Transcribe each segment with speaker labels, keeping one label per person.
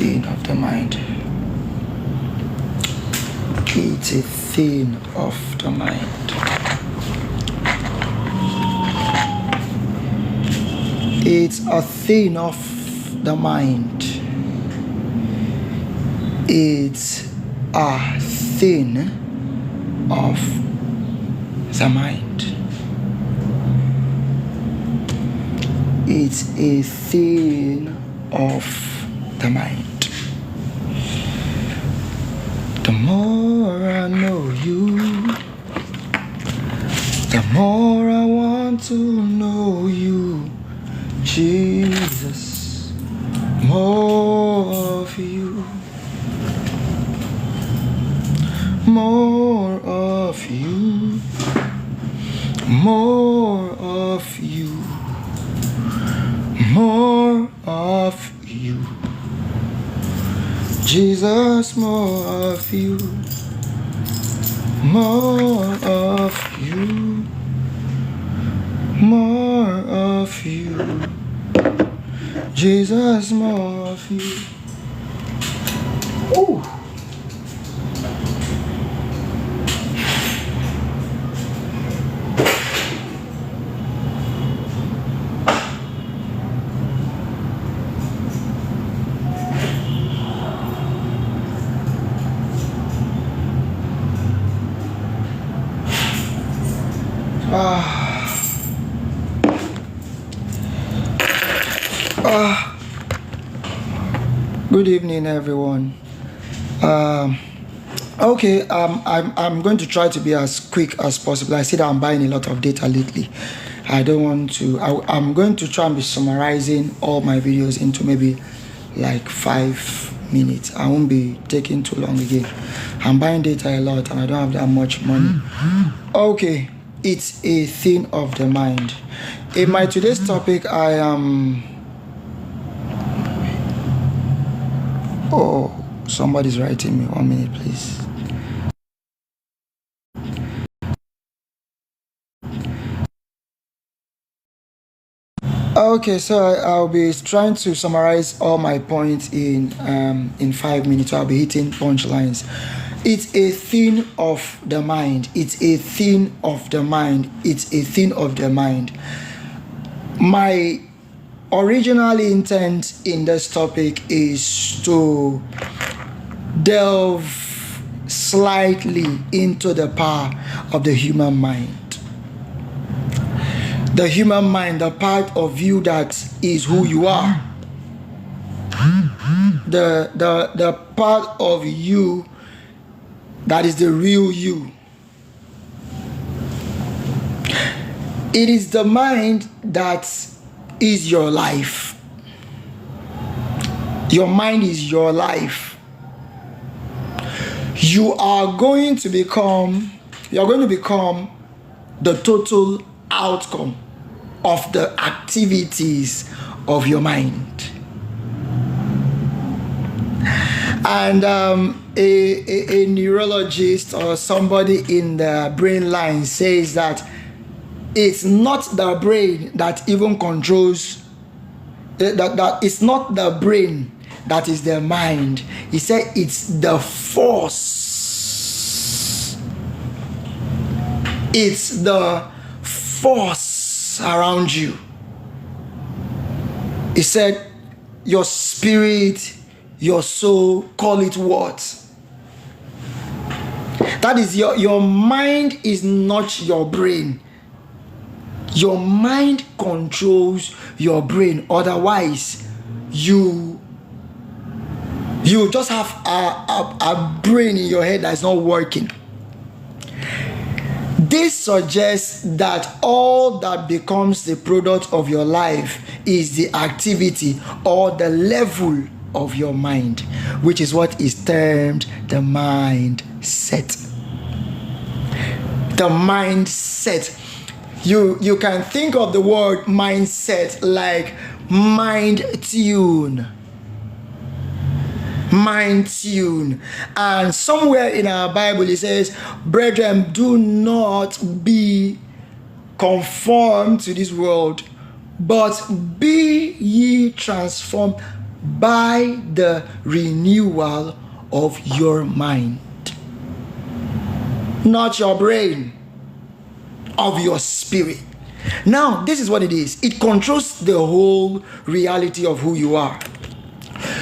Speaker 1: thing of the mind. It's a thing of the mind. It's a thing of the mind. It's a thing of the mind. It's a thing of the mind. The more I know you, the more I want to know you, Jesus. More of you, more of you, more of you, more of you, Jesus. More of you, more of you, more of you, Jesus. More of you. Ooh. Good evening, everyone. Okay, I'm going to try to be as quick as possible. I see that I'm buying a lot of data lately. I don't want to. I'm going to try and be summarizing all my videos into maybe like 5 minutes. I won't be taking too long again. I'm buying data a lot and I don't have that much money. Okay, it's a thing of the mind. In my today's topic, I am. Oh, somebody's writing me. 1 minute, please. Okay, so I'll be trying to summarize all my points in 5 minutes. So I'll be hitting punchlines. It's a thing of the mind. It's a thing of the mind. It's a thing of the mind. My original intent in this topic is to delve slightly into the power of the human mind. The human mind, the part of you that is who you are. The part of you that is the real you. It is the mind that is your life. Your mind is your life. You are going to become the total outcome of the activities of your mind. And a neurologist or somebody in the brain line says that it's not the brain that even controls, that it's not the brain that is the mind. He said it's the force. It's the force around you. He said your spirit, your soul, call it what? That is your mind is not your brain. Your mind controls your brain. Otherwise, you just have a brain in your head that's not working. This suggests that all that becomes the product of your life is the activity or the level of your mind, which is what is termed the mindset. The mindset. You can think of the word mindset like mind tune. Mind tune. And somewhere in our Bible it says, brethren, do not be conformed to this world, but be ye transformed by the renewal of your mind. Not your brain, of your spirit. Now, this is what it is. It controls the whole reality of who you are.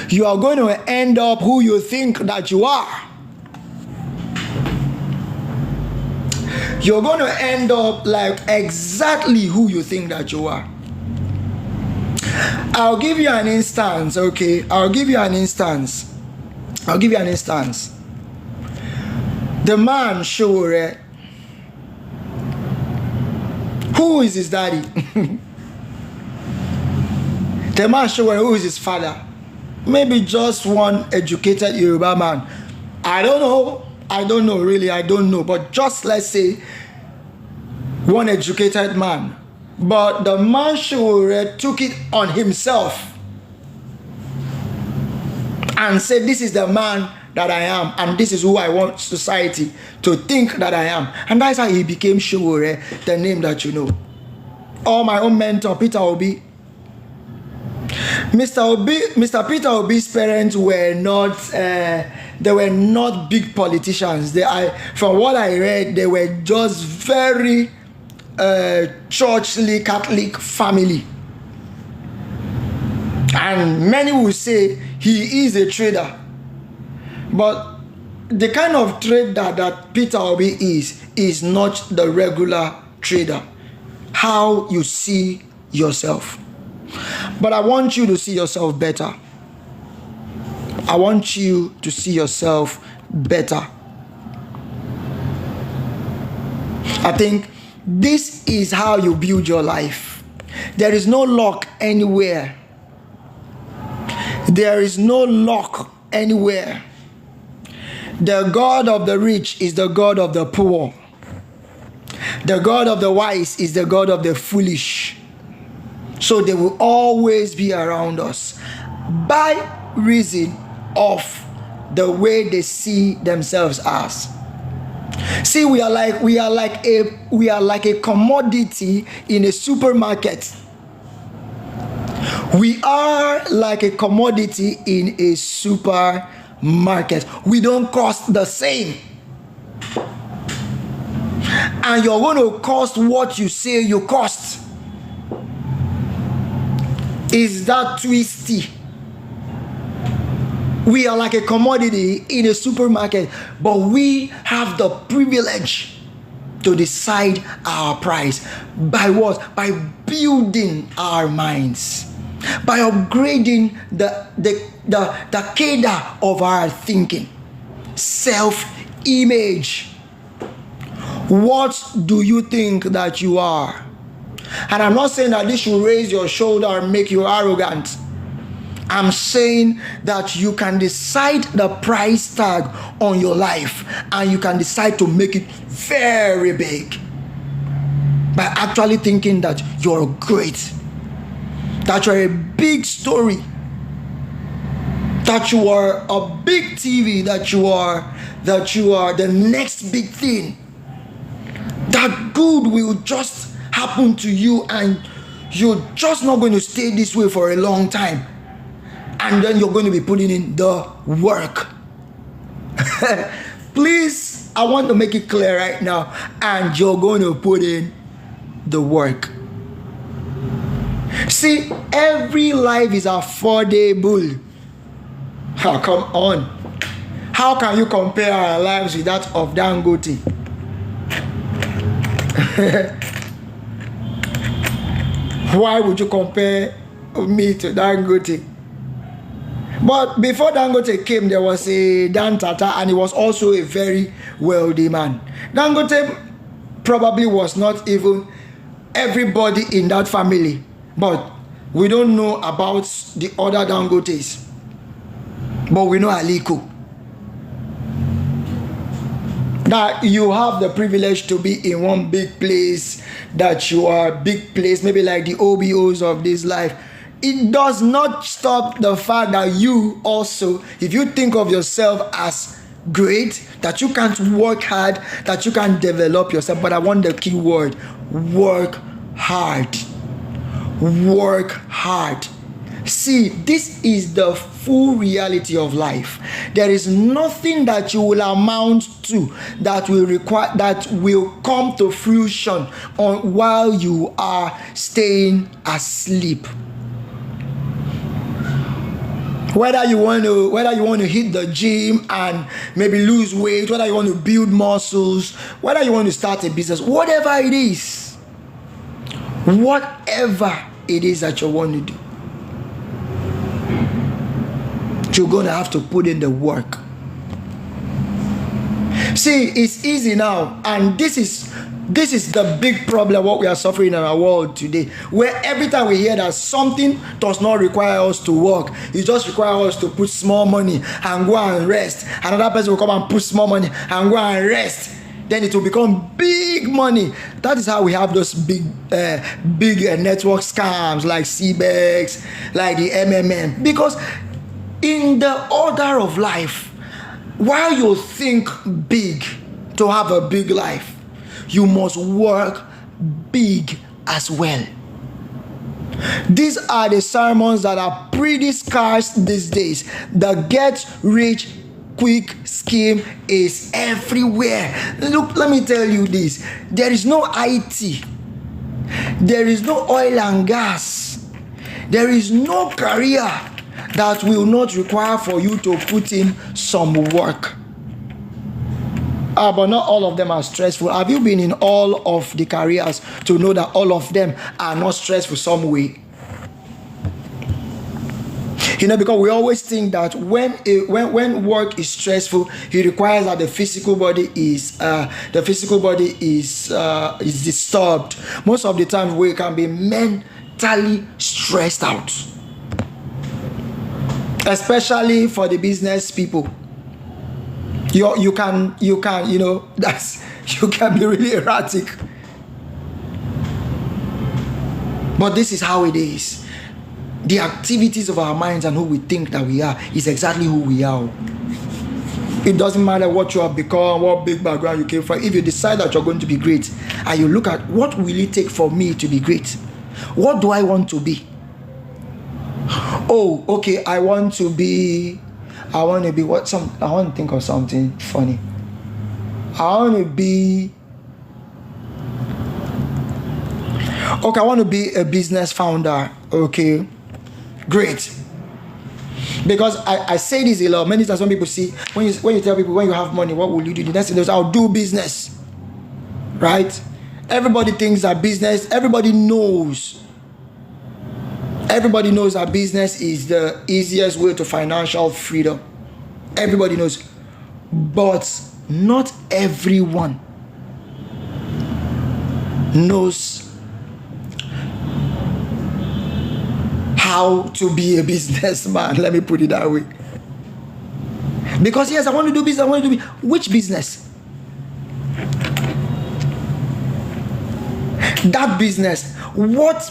Speaker 1: You are going to end up who you think that you are. You're going to end up like exactly who you think that you are. I'll give you an instance, okay? I'll give you an instance. The man Showore, who is his daddy? The man Showore, who is his father? Maybe just one educated Yoruba man. I don't know really, I don't know. But just let's say one educated man. But the man Showore took it on himself and said, this is the man that I am, and this is who I want society to think that I am. And that's how he became Showore, the name that you know. Or my own mentor, Peter Obi. Mr. Peter Obi's parents were not they were not big politicians. From what I read, they were just very churchly Catholic family. And many will say he is a trader. But the kind of trader that Peter Obi is not the regular trader. How you see yourself. But I want you to see yourself better. I want you to see yourself better. I think this is how you build your life. There is no luck anywhere. There is no luck anywhere. The God of the rich is the God of the poor. The God of the wise is the God of the foolish. So they will always be around us by reason of the way they see themselves as. See, we are like a commodity in a supermarket. We are like a commodity in a supermarket. We don't cost the same. And you're going to cost what you say you cost. Is that twisty? We are like a commodity in a supermarket, but we have the privilege to decide our price. By what? By building our minds. By upgrading the cadre of our thinking. Self-image. What do you think that you are? And I'm not saying that this should raise your shoulder and make you arrogant. I'm saying that you can decide the price tag on your life, and you can decide to make it very big by actually thinking that you're great, that you're a big story, that you are a big TV, that you are the next big thing. That good will just happen to you, and you're just not going to stay this way for a long time. And then you're going to be putting in the work. Please, I want to make it clear right now. And you're going to put in the work. See, every life is affordable. Oh, come on. How can you compare our lives with that of Dangote? Why would you compare me to Dangote? But before Dangote came, there was a Dan Tata, and he was also a very wealthy man. Dangote probably was not even everybody in that family, but we don't know about the other Dangotes. But we know Aliko. That you have the privilege to be in one big place, that you are a big place, maybe like the OBOs of this life. It does not stop the fact that you also, if you think of yourself as great, that you can't work hard, that you can't develop yourself. But I want the key word: work hard. Work hard. See, this is the full reality of life. There is nothing that you will amount to that will come to fruition while you are staying asleep. Whether you want to hit the gym and maybe lose weight, whether you want to build muscles, whether you want to start a business, whatever it is that you want to do, you're going to have to put in the work. See, it's easy now, and this is the big problem what we are suffering in our world today, where every time we hear that something does not require us to work, it just requires us to put small money and go and rest. Another person will come and put small money and go and rest. Then it will become big money. That is how we have those big network scams like CBEX, like the MMM. Because in the order of life, while you think big to have a big life, you must work big as well. These are the sermons that are pretty scarce these days. The get rich quick scheme is everywhere. Look, let me tell you this. There is no IT. There is no oil and gas. There is no career that will not require for you to put in some work. But not all of them are stressful. Have you been in all of the careers to know that all of them are not stressful some way? Because we always think that when work is stressful, it requires that the physical body is disturbed. Most of the time, we can be mentally stressed out, especially for the business people. You can be really erratic. But this is how it is. The activities of our minds and who we think that we are is exactly who we are. It doesn't matter what you have become, what big background you came from. If you decide that you're going to be great, and you look at what will it take for me to be great? What do I want to be? Oh, okay, I want to think of something funny. I want to be a business founder. Okay, great. Because I say this a lot. Many times when people see, when you tell people when you have money, what will you do? The next thing is, I'll do business. Right? Everybody thinks that business, everybody knows that business is the easiest way to financial freedom. Everybody knows. But not everyone knows how to be a businessman. Let me put it that way. Because yes, I want to do business. Which business? That business. What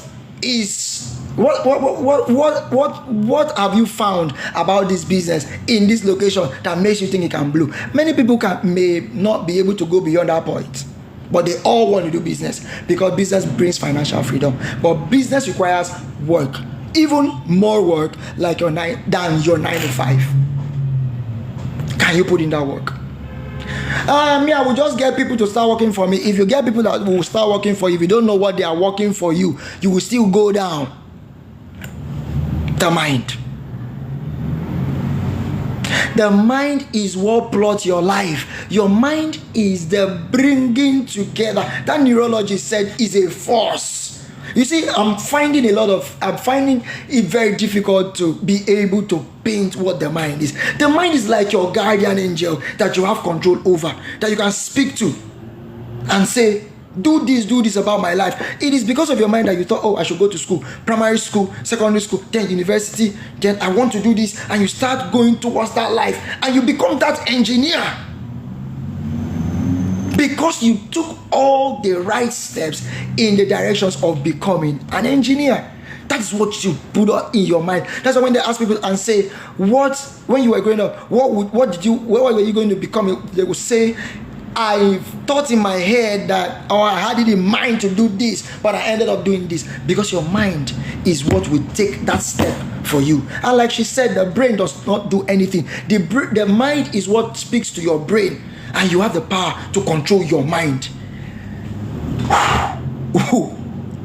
Speaker 1: have you found about this business in this location that makes you think it can blow? Many people may not be able to go beyond that point, but they all want to do business because business brings financial freedom. But business requires work, even more work than your 9 to 5. Can you put in that work? I will just get people to start working for me. If you get people that will start working for you, if you don't know what they are working for you, you will still go down. The mind is what plots your life. Your mind is the bringing together. That neurologist said is a force. You see, I'm finding it very difficult to be able to paint what the mind is. The mind is like your guardian angel that you have control over, that you can speak to and say, do this about my life. It is because of your mind that you thought, oh, I should go to school, primary school, secondary school, then university, then I want to do this, and you start going towards that life, and you become that engineer because you took all the right steps in the directions of becoming an engineer. That is what you put in your mind. That's why when they ask people and say, when you were growing up, what were you going to become? They will say, I thought in my head that, or I had it in mind to do this, but I ended up doing this. Because your mind is what will take that step for you. And like she said, the brain does not do anything. The mind is what speaks to your brain, and you have the power to control your mind.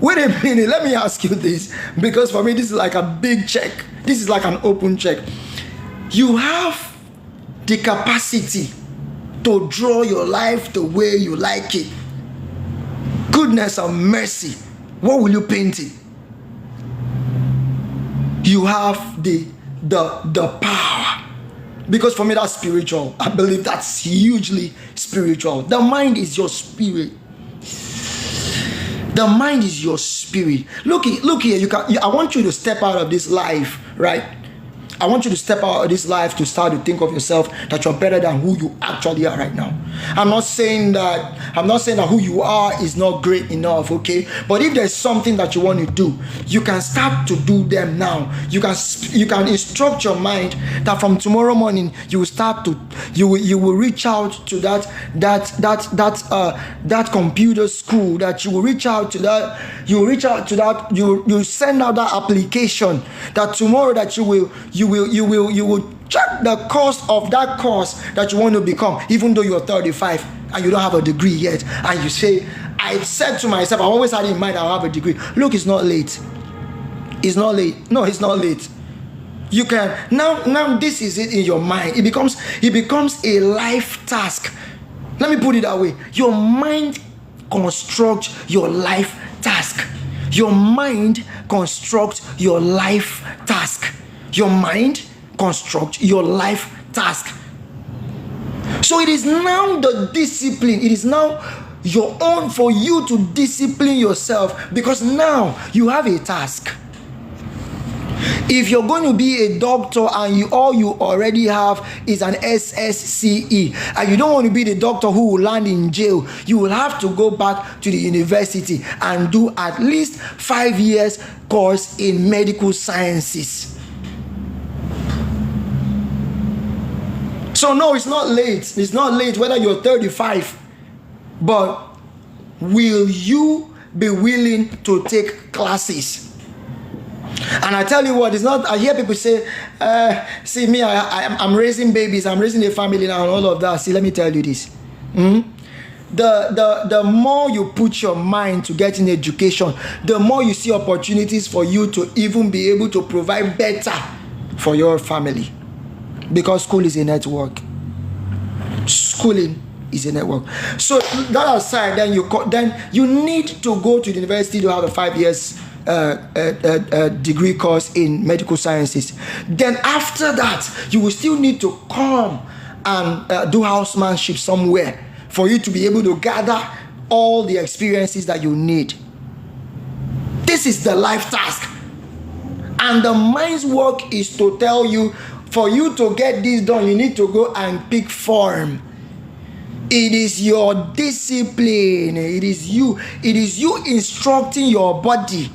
Speaker 1: Wait a minute, let me ask you this, because for me this is like a big check. This is like an open check. You have the capacity to draw your life the way you like it. Goodness and mercy, what will you paint it? You have the power. Because for me that's spiritual. I believe that's hugely spiritual. The mind is your spirit. The mind is your spirit. Look here. I want you to step out of this life, right? I want you to step out of this life to start to think of yourself that you're better than who you actually are right now. I'm not saying that who you are is not great enough, okay? But if there's something that you want to do, you can start to do them now. You can instruct your mind that from tomorrow morning you will reach out to that computer school, that you will reach out to that, you send out that application, that tomorrow that you will check the cost of that course that you want to become, even though you're 35 and you don't have a degree yet. And you say, I said to myself, I always had in mind I'll have a degree. Look, it's not late. It's not late. No, it's not late. You can now this is it in your mind. It becomes a life task. Let me put it that way. Your mind constructs your life task. Your mind constructs your life task. Your mind construct your life task. So it is now the discipline. It is now your own for you to discipline yourself, because now you have a task. If you're going to be a doctor and all you already have is an SSCE, and you don't want to be the doctor who will land in jail, you will have to go back to the university and do at least 5 years course in medical sciences. So no, it's not late. It's not late whether you're 35. But will you be willing to take classes? And I tell you what, it's not, I hear people say, see me, I'm raising babies, I'm raising a family now and all of that. See, let me tell you this. The more you put your mind to getting education, the more you see opportunities for you to even be able to provide better for your family. Because school is a network. Schooling is a network. So that aside, then you need to go to the university to have a 5 years degree course in medical sciences. Then after that, you will still need to come and do housemanship somewhere for you to be able to gather all the experiences that you need. This is the life task. And the mind's work is to tell you, for you to get this done, you need to go and pick form. It is your discipline. It is you instructing your body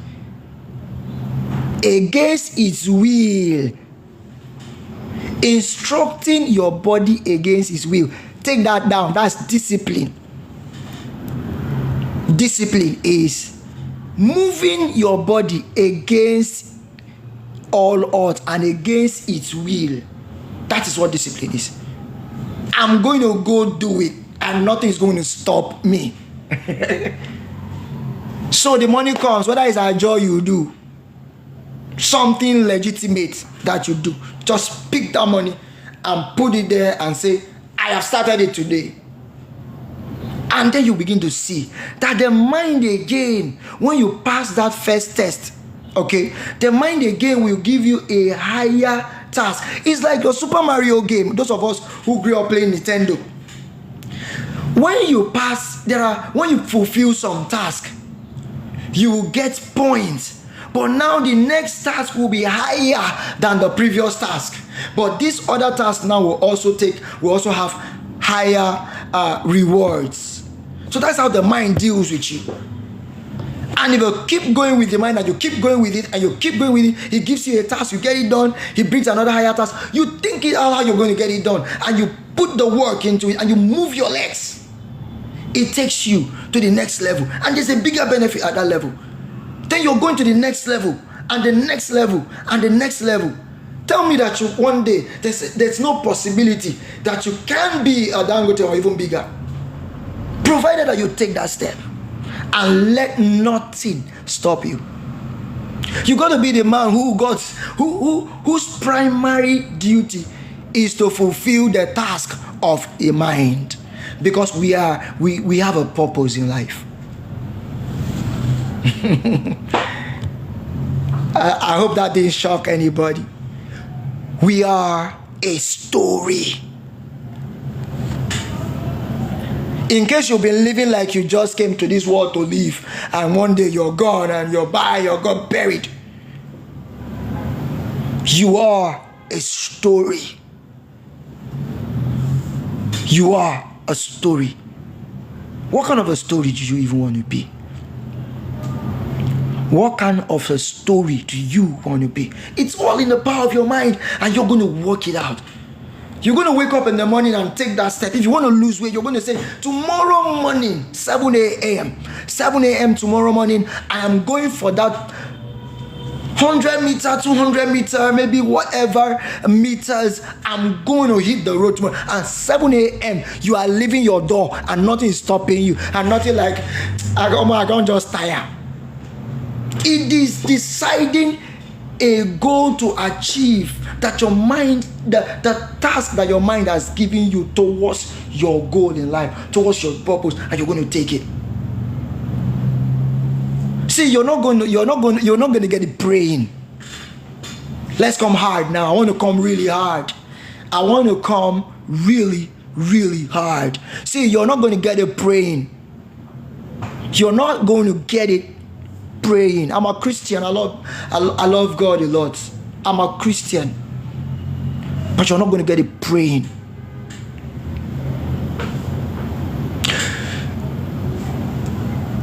Speaker 1: against its will. Instructing your body against its will. Take that down. That's discipline. Discipline is moving your body against all odds and against its will. That is what discipline is. I'm going to go do it and nothing is going to stop me. So the money comes, whether it's a job you do, something legitimate that you do, just pick that money and put it there and say, I have started it today. And then you begin to see that the mind again, when you pass that first test, okay, the mind again will give you a higher task. It's like your Super Mario game. Those of us who grew up playing Nintendo, when you pass, when you fulfill some task, you will get points. But now the next task will be higher than the previous task. But this other task now will also have higher rewards. So that's how the mind deals with you. And if you keep going with the mind and you keep going with it and you keep going with it, he gives you a task, you get it done, he brings another higher task. You think it out how you're going to get it done, and you put the work into it and you move your legs. it takes you to the next level, and there's a bigger benefit at that level. Then you're going to the next level, and the next level, and the next level. Tell me that one day there's no possibility that you can be a Dangote or even bigger, provided that you take that step and let nothing stop you. You got to be the man whose primary duty is to fulfill the task of a mind, because we have a purpose in life. I hope that didn't shock anybody. We are a story. In case you've been living like you just came to this world to live, and one day you're gone and you're got buried. You are a story. You are a story. What kind of a story do you even want to be? What kind of a story do you want to be? It's all in the power of your mind, and you're going to work it out. You're going to wake up in the morning and take that step. If you want to lose weight, you're going to say, tomorrow morning, 7 a.m. 7 a.m. tomorrow morning, I am going for that 100 meter, 200 meter, maybe whatever meters. I'm going to hit the road tomorrow. And 7 a.m., you are leaving your door and nothing is stopping you. And nothing like, I can't just tire. It is deciding a goal to achieve that your mind, the task that your mind has given you towards your goal in life, towards your purpose, and you're going to take it. See, you're not going to get it praying. Let's come hard now. I want to come really hard. I want to come really, really hard. See, you're not going to get it praying. You're not going to get it praying. I'm a Christian. I love God a lot. I'm a Christian. But you're not going to get it praying.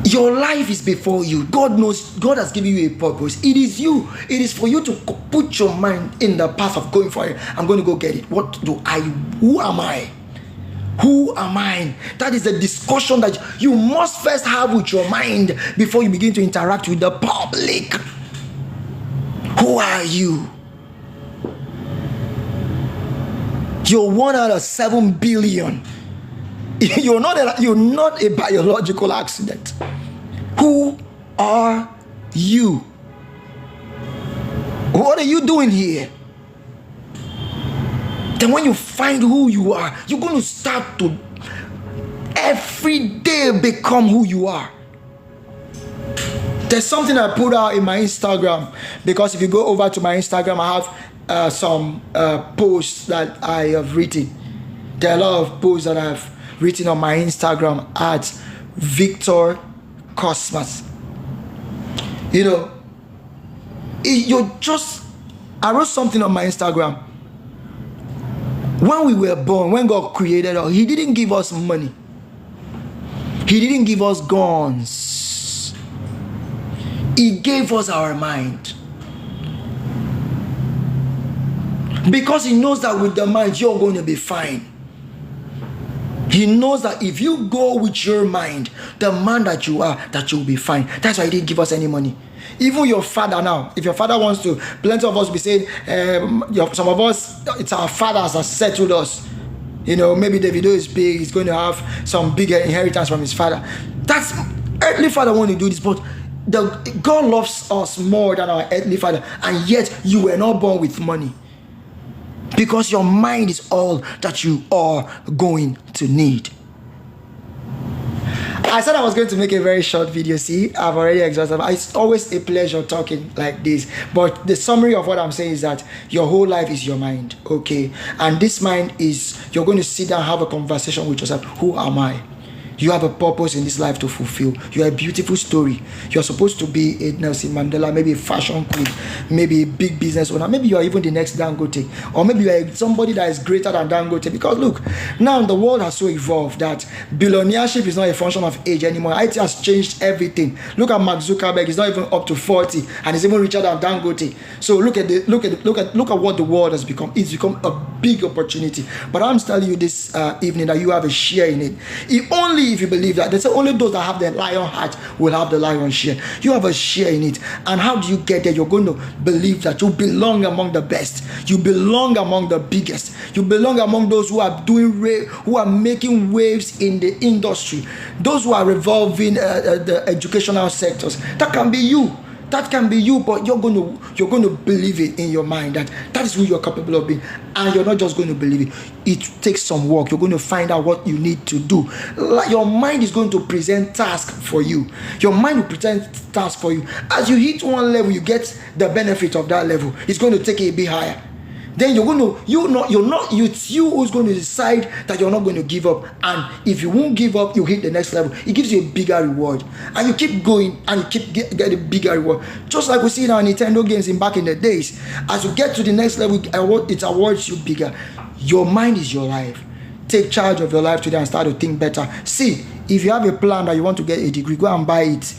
Speaker 1: Your life is before you. God knows. God has given you a purpose. It is you. It is for you to put your mind in the path of going for it. I'm going to go get it. Who am I? Who am I? That is a discussion that you must first have with your mind before you begin to interact with the public. Who are you? You're 1 out of 7 billion. You're not a biological accident. Who are you? What are you doing here? Then when you find who you are, you're going to start to every day become who you are. There's something I put out in my Instagram, because if you go over to my Instagram, I have some posts that I have written. There are a lot of posts that I have written on my Instagram at Victor Cosmas. You know, I wrote something on my Instagram. When we were born, when God created us, He didn't give us money. He didn't give us guns. He gave us our mind. Because He knows that with the mind, you're going to be fine. He knows that if you go with your mind, the man that you are, that you'll be fine. That's why He didn't give us any money. Even your father now, if your father wants to, plenty of us be saying, some of us, it's our fathers that settled us. You know, maybe Davido is big, he's going to have some big inheritance from his father. That's earthly father want to do this, but God loves us more than our earthly father, and yet you were not born with money. Because your mind is all that you are going to need. I said I was going to make a very short video. See, I've already exhausted. It's always a pleasure talking like this. But the summary of what I'm saying is that your whole life is your mind, okay? And this mind is, you're going to sit down and have a conversation with yourself. Who am I? You have a purpose in this life to fulfill. You are a beautiful story. You're supposed to be a Nelson Mandela, maybe a fashion queen, maybe a big business owner. Maybe you are even the next Dangote. Or maybe you are somebody that is greater than Dangote. Because look, now the world has so evolved that billionaireship is not a function of age anymore. IT has changed everything. Look at Mark Zuckerberg. He's not even up to 40 and he's even richer than Dangote. So look at what the world has become. It's become a big opportunity. But I'm telling you this evening that you have a share in it. If only Only if you believe that. They say only those that have the lion heart will have the lion share. You have a share in it. And how do you get there? You're going to believe that you belong among the best. You belong among the biggest. You belong among those who are who are making waves in the industry. Those who are revolving the educational sectors. That can be you. That can be you, but you're going to believe it in your mind that is who you're capable of being, and you're not just going to believe it. It takes some work. You're going to find out what you need to do. Your mind is going to present tasks for you. Your mind will present tasks for you. As you hit one level, you get the benefit of that level. It's going to take it a bit higher. Then it's you who's going to decide that you're not going to give up. And if you won't give up, you hit the next level. It gives you a bigger reward. And you keep going and you keep getting a bigger reward. Just like we see in our Nintendo games in back in the days. As you get to the next level, it awards you bigger. Your mind is your life. Take charge of your life today and start to think better. See, if you have a plan that you want to get a degree, go and buy it.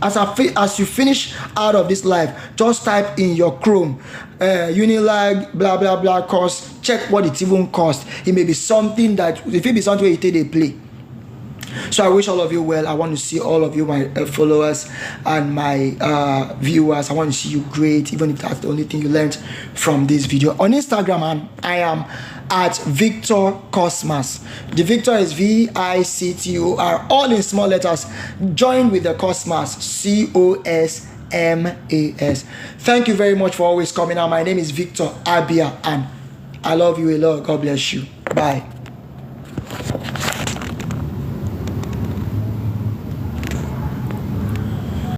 Speaker 1: As you finish out of this life, just type in your Chrome Unilag blah blah blah course. Check what it even costs. It may be something that if it be something where you take a play. So I wish all of you well. I want to see all of you, my followers and my viewers. I want to see you great, even if that's the only thing you learned from this video. On Instagram, I am at Victor Cosmas. The Victor is VICTOR, all in small letters. Join with the Cosmas, COSMAS. Thank you very much for always coming out. My name is Victor Abia, and I love you a lot. God bless you. Bye.